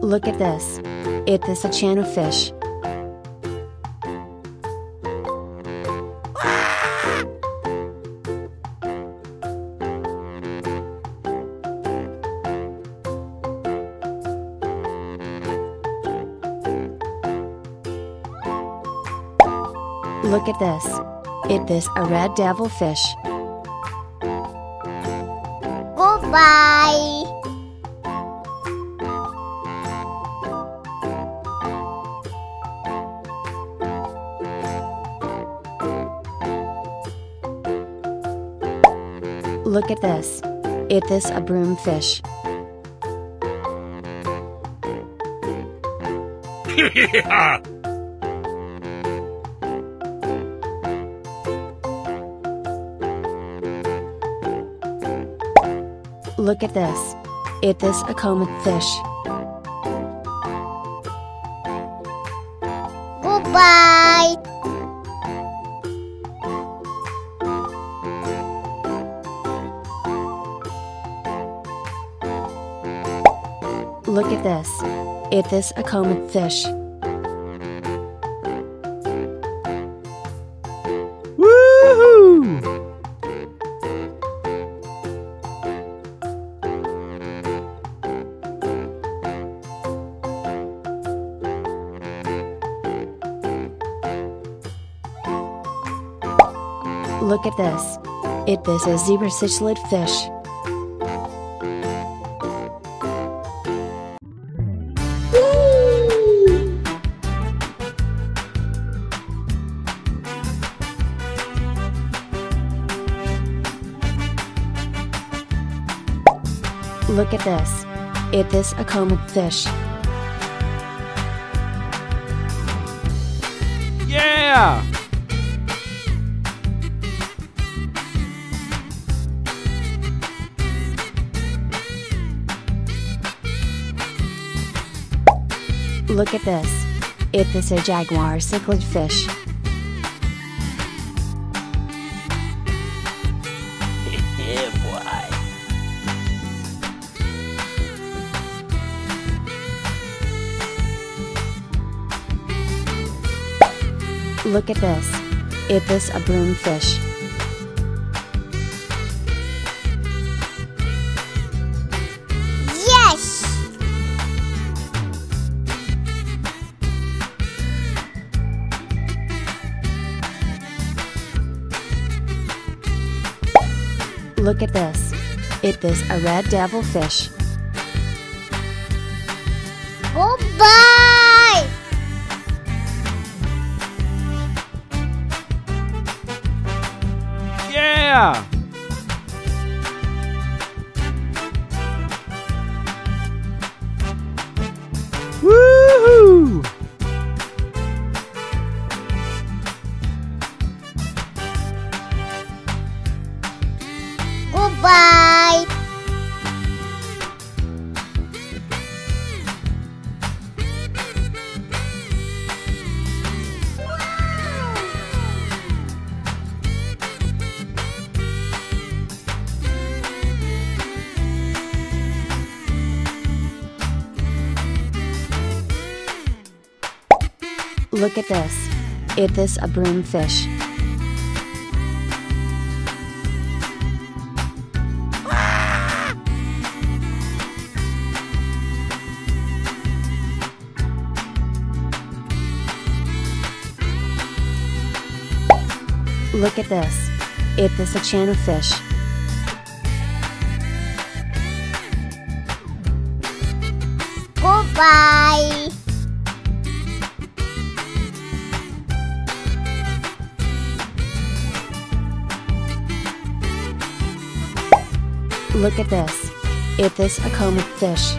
Look at this. It is a channel fish. Look at this. It is a red devilfish. Goodbye. Look at this. It is a broomfish. Yeah! Look at this. It is a comet fish. Goodbye. Look at this. It is a comet fish. Woohoo! Look at this. It is a zebra cichlid fish. Look at this. It is a comet fish. Yeah! Look at this. It is a jaguar cichlid fish. Yeah, boy. Look at this. It is a broomfish. Yes. Look at this. It is a red devilfish. Goodbye. Yeah! Woohoo! Goodbye. Look at this. It is a broomfish. Look at this. It is a channel fish. Goodbye. Look at this. It is a comet fish.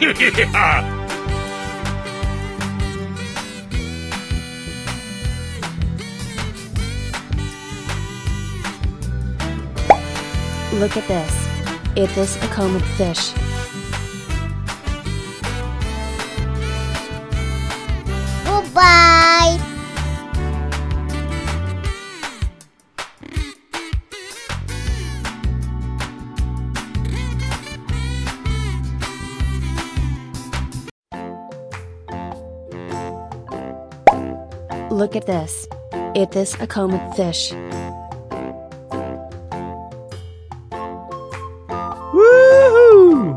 Yeah! Look at this. It is a comet fish. Goodbye. Look at this. It is a common fish. Woohoo!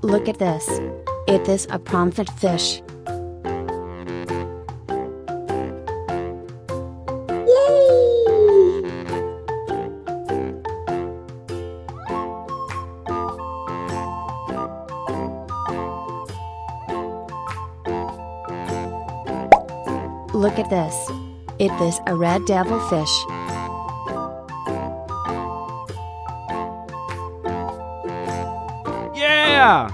Look at this. It is a prawnfit fish. Look at this. It is a red devilfish. Yeah!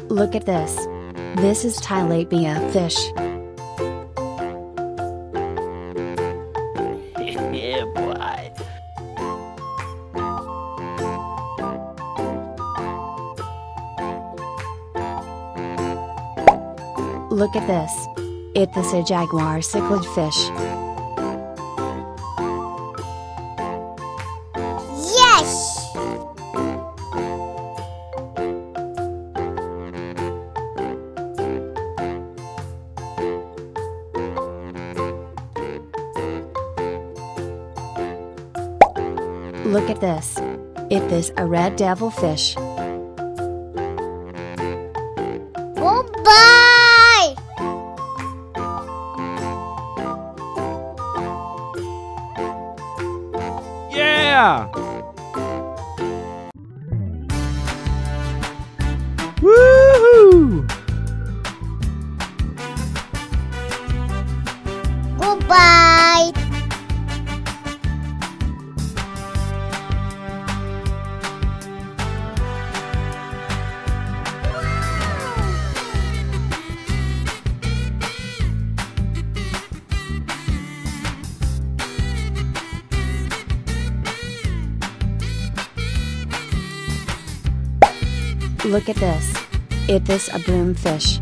Look at this. This is tilapia fish. Yeah, boy. Look at this. It is a jaguar cichlid fish. Yes! Look at this. It is a red devilfish. Goodbye! Yeah! Woohoo! Goodbye! Look at this. It is a broomfish.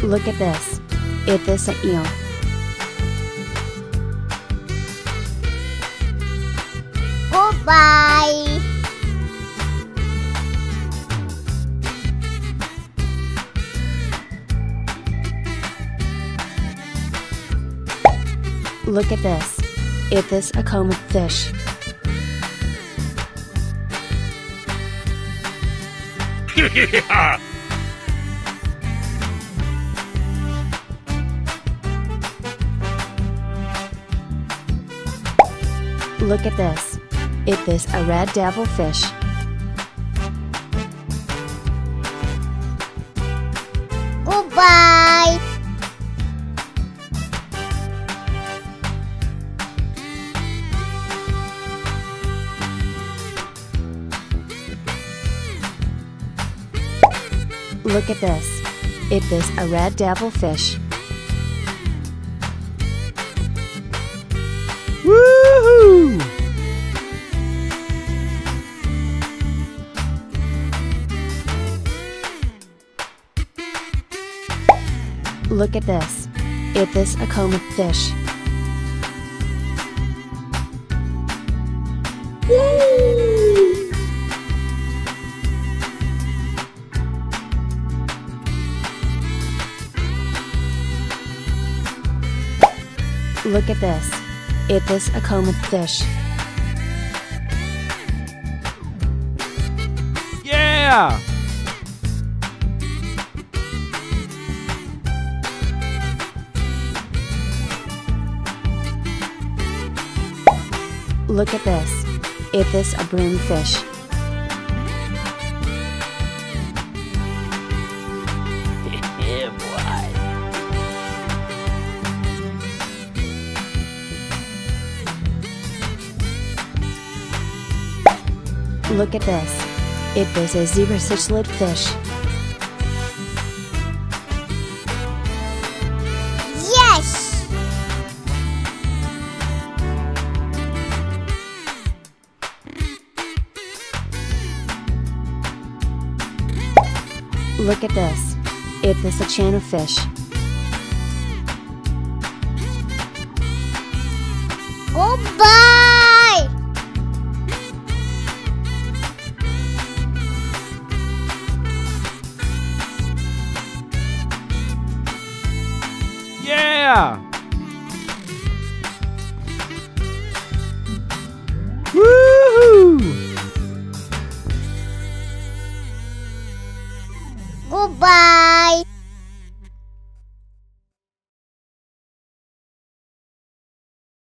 Look at this. It is an eel. Goodbye! Look at this. It is a common fish. Yeah! Look at this. It is a red devilfish. Goodbye! Look at this. It is a red devilfish. Woohoo! Look at this. It is a common fish. Look at this. It is a common fish. Yeah! Look at this. It is a broomfish. Yeah, boy. Look at this. It is a zebra cichlid fish. Yes! Look at this. It is a channel fish. Goodbye! Yeah!